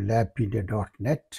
labpedia.net۔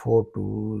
4 to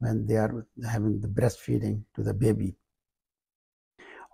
when they are having the breastfeeding to the baby۔